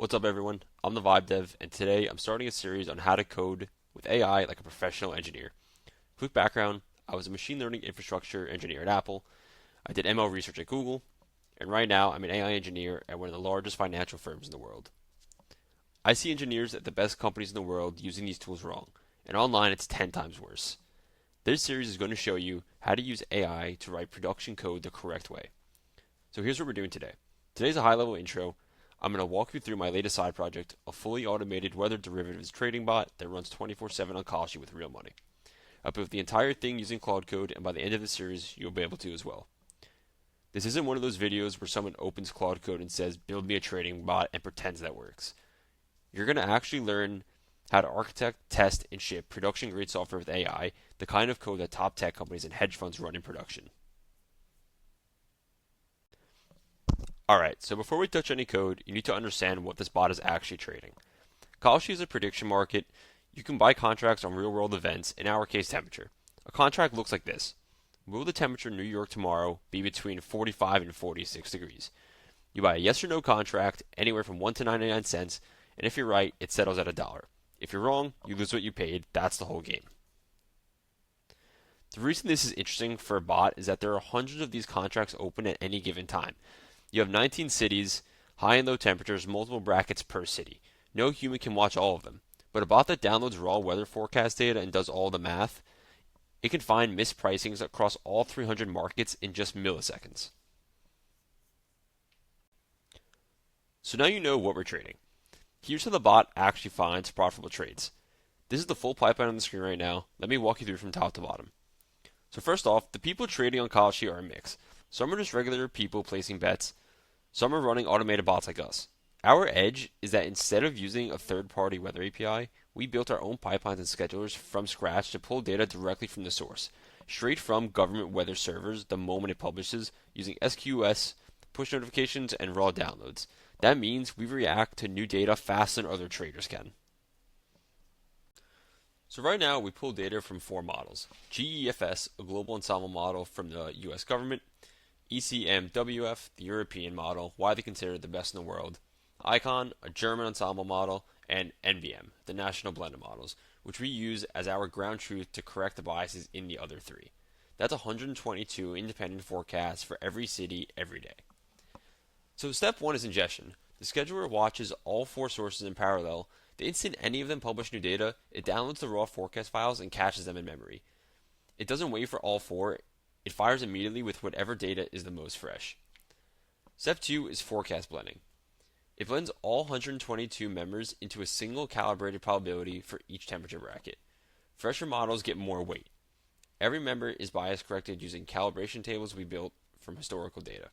What's up, everyone? I'm the Vibe Dev, and today I'm starting a series on how to code with AI like a professional engineer. Quick background, I was a machine learning infrastructure engineer at Apple, I did ML research at Google, and right now I'm an AI engineer at one of the largest financial firms in the world. I see engineers at the best companies in the world using these tools wrong, and online it's 10 times worse. This series is going to show you how to use AI to write production code the correct way. So here's what we're doing today. Today's a high-level intro. I'm going to walk you through my latest side project, a fully automated weather derivatives trading bot that runs 24/7 on Kalshi with real money. I built the entire thing using Claude Code, and by the end of the series, you'll be able to as well. This isn't one of those videos where someone opens Claude Code and says, build me a trading bot, and pretends that works. You're going to actually learn how to architect, test, and ship production-grade software with AI, the kind of code that top tech companies and hedge funds run in production. Alright, so before we touch any code, you need to understand what this bot is actually trading. Kalshi is a prediction market. You can buy contracts on real world events, in our case temperature. A contract looks like this. Will the temperature in New York tomorrow be between 45 and 46 degrees? You buy a yes or no contract, anywhere from 1 to 99 cents, and if you're right, it settles at $1. If you're wrong, you lose what you paid. That's the whole game. The reason this is interesting for a bot is that there are hundreds of these contracts open at any given time. You have 19 cities, high and low temperatures, multiple brackets per city. No human can watch all of them. But a bot that downloads raw weather forecast data and does all the math, it can find mispricings across all 300 markets in just milliseconds. So now you know what we're trading. Here's how the bot actually finds profitable trades. This is the full pipeline on the screen right now. Let me walk you through from top to bottom. So first off, the people trading on Kalshi are a mix. Some are just regular people placing bets. Some are running automated bots like us. Our edge is that instead of using a third-party weather API, we built our own pipelines and schedulers from scratch to pull data directly from the source, straight from government weather servers the moment it publishes, using SQS, push notifications, and raw downloads. That means we react to new data faster than other traders can. So right now we pull data from 4 models. GEFS, a global ensemble model from the US government, ECMWF, the European model, widely considered the best in the world, ICON, a German ensemble model, and NVM, the national blended models, which we use as our ground truth to correct the biases in the other 3. That's 122 independent forecasts for every city every day. So step 1 is ingestion. The scheduler watches all 4 sources in parallel. The instant any of them publish new data, it downloads the raw forecast files and caches them in memory. It doesn't wait for all 4. It fires immediately with whatever data is the most fresh. Step 2 is forecast blending. It blends all 122 members into a single calibrated probability for each temperature bracket. Fresher models get more weight. Every member is bias corrected using calibration tables we built from historical data.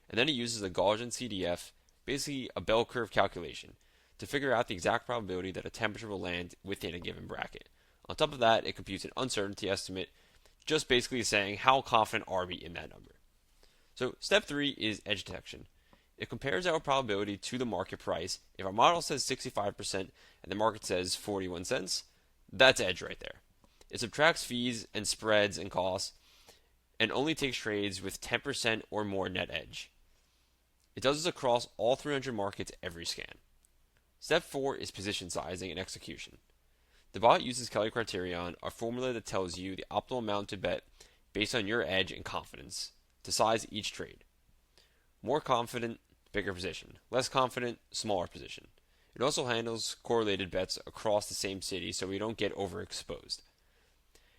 And then it uses a Gaussian CDF, basically a bell curve calculation, to figure out the exact probability that a temperature will land within a given bracket. On top of that, it computes an uncertainty estimate, just basically saying how confident are we in that number. So step 3 is edge detection. It compares our probability to the market price. If our model says 65% and the market says 41 cents, that's edge right there. It subtracts fees and spreads and costs and only takes trades with 10% or more net edge. It does this across all 300 markets every scan. Step 4 is position sizing and execution. The bot uses Kelly criterion, a formula that tells you the optimal amount to bet based on your edge and confidence to size each trade. More confident, bigger position. Less confident, smaller position. It also handles correlated bets across the same city so we don't get overexposed.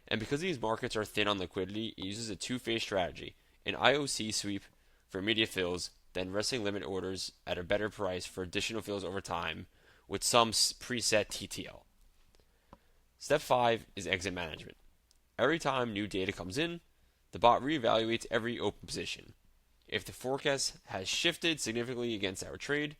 And because these markets are thin on liquidity, it uses a two-phase strategy, an IOC sweep for immediate fills, then resting limit orders at a better price for additional fills over time with some preset TTL. Step 5 is exit management. Every time new data comes in, the bot reevaluates every open position. If the forecast has shifted significantly against our trade,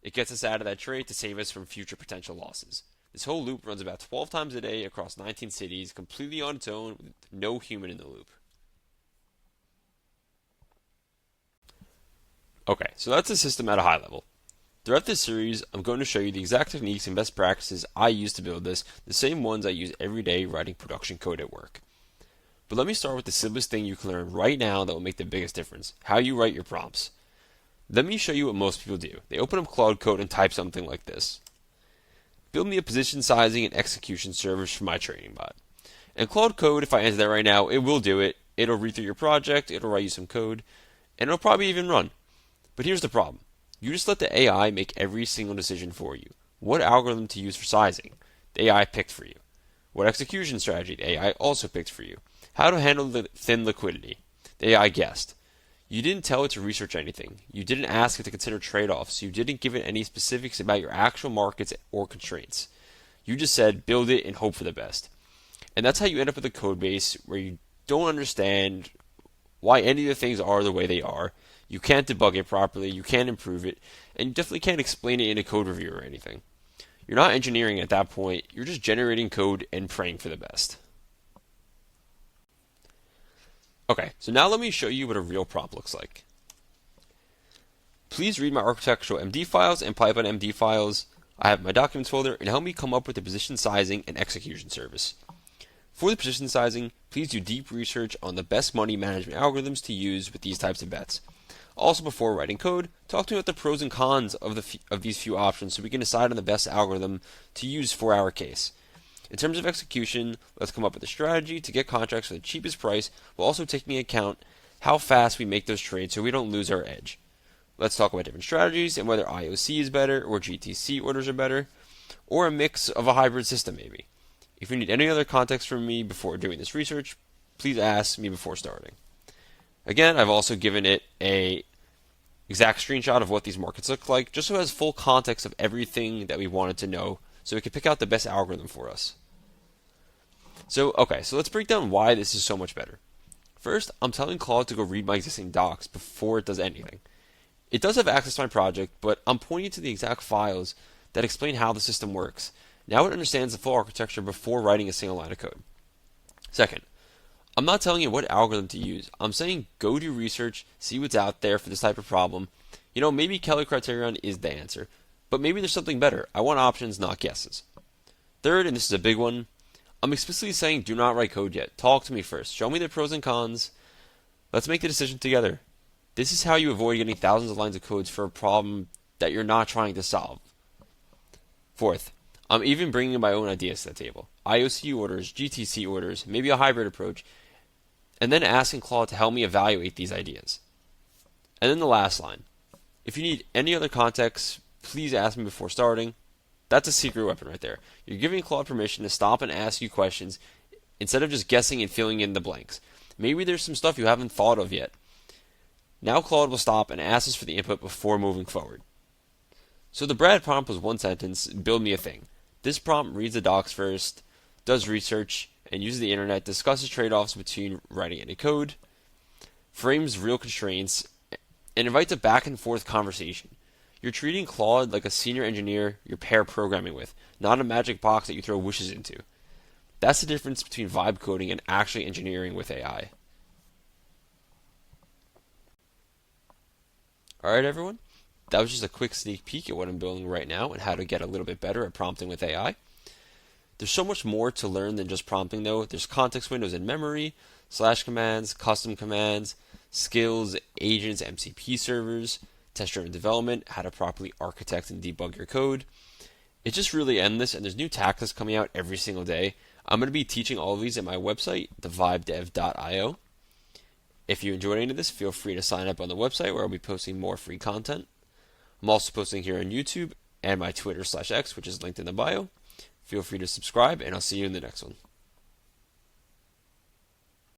it gets us out of that trade to save us from future potential losses. This whole loop runs about 12 times a day across 19 cities, completely on its own, with no human in the loop. Okay, so that's the system at a high level. Throughout this series, I'm going to show you the exact techniques and best practices I use to build this, the same ones I use every day writing production code at work. But let me start with the simplest thing you can learn right now that will make the biggest difference, how you write your prompts. Let me show you what most people do. They open up Claude Code and type something like this. Build me a position sizing and execution service for my training bot. And Claude Code, if I enter that right now, it will do it. It'll read through your project, it'll write you some code, and it'll probably even run. But here's the problem. You just let the AI make every single decision for you. What algorithm to use for sizing? The AI picked for you. What execution strategy? The AI also picked for you. How to handle the thin liquidity? The AI guessed. You didn't tell it to research anything. You didn't ask it to consider trade-offs. You didn't give it any specifics about your actual markets or constraints. You just said, build it and hope for the best. And that's how you end up with a code base where you don't understand why any of the things are the way they are. You can't debug it properly, you can't improve it, and you definitely can't explain it in a code review or anything. You're not engineering at that point, you're just generating code and praying for the best. Okay, so now let me show you what a real prompt looks like. Please read my architectural MD files and Python MD files. I have my documents folder, and help me come up with the position sizing and execution service. For the position sizing, please do deep research on the best money management algorithms to use with these types of bets. Also, before writing code, talk to me about the pros and cons of these few options so we can decide on the best algorithm to use for our case. In terms of execution, let's come up with a strategy to get contracts for the cheapest price while also taking into account how fast we make those trades so we don't lose our edge. Let's talk about different strategies and whether IOC is better or GTC orders are better, or a mix of a hybrid system maybe. If you need any other context from me before doing this research, please ask me before starting. Again, I've also given it a exact screenshot of what these markets look like, just so it has full context of everything that we wanted to know, so we can pick out the best algorithm for us. So let's break down why this is so much better. First, I'm telling Claude to go read my existing docs before it does anything. It does have access to my project, but I'm pointing to the exact files that explain how the system works. Now it understands the full architecture before writing a single line of code. Second, I'm not telling you what algorithm to use. I'm saying go do research, see what's out there for this type of problem. Maybe Kelly criterion is the answer, but maybe there's something better. I want options, not guesses. Third, and this is a big one, I'm explicitly saying do not write code yet. Talk to me first. Show me the pros and cons. Let's make the decision together. This is how you avoid getting thousands of lines of codes for a problem that you're not trying to solve. Fourth, I'm even bringing my own ideas to the table. IOC orders, GTC orders, maybe a hybrid approach, and then asking Claude to help me evaluate these ideas. And then the last line. If you need any other context, please ask me before starting. That's a secret weapon right there. You're giving Claude permission to stop and ask you questions instead of just guessing and filling in the blanks. Maybe there's some stuff you haven't thought of yet. Now Claude will stop and ask us for the input before moving forward. So the Brad prompt was one sentence, build me a thing. This prompt reads the docs first, does research, and uses the internet, discusses trade-offs between writing any code, frames real constraints, and invites a back and forth conversation. You're treating Claude like a senior engineer you're pair programming with, not a magic box that you throw wishes into. That's the difference between vibe coding and actually engineering with AI. Alright everyone, that was just a quick sneak peek at what I'm building right now and how to get a little bit better at prompting with AI. There's so much more to learn than just prompting though. There's context windows in memory, slash commands, custom commands, skills, agents, MCP servers, test-driven development, how to properly architect and debug your code. It's just really endless, and there's new tactics coming out every single day. I'm going to be teaching all of these at my website, thevibedev.io. If you enjoyed any of this, feel free to sign up on the website where I'll be posting more free content. I'm also posting here on YouTube and my Twitter/X, which is linked in the bio. Feel free to subscribe, and I'll see you in the next one.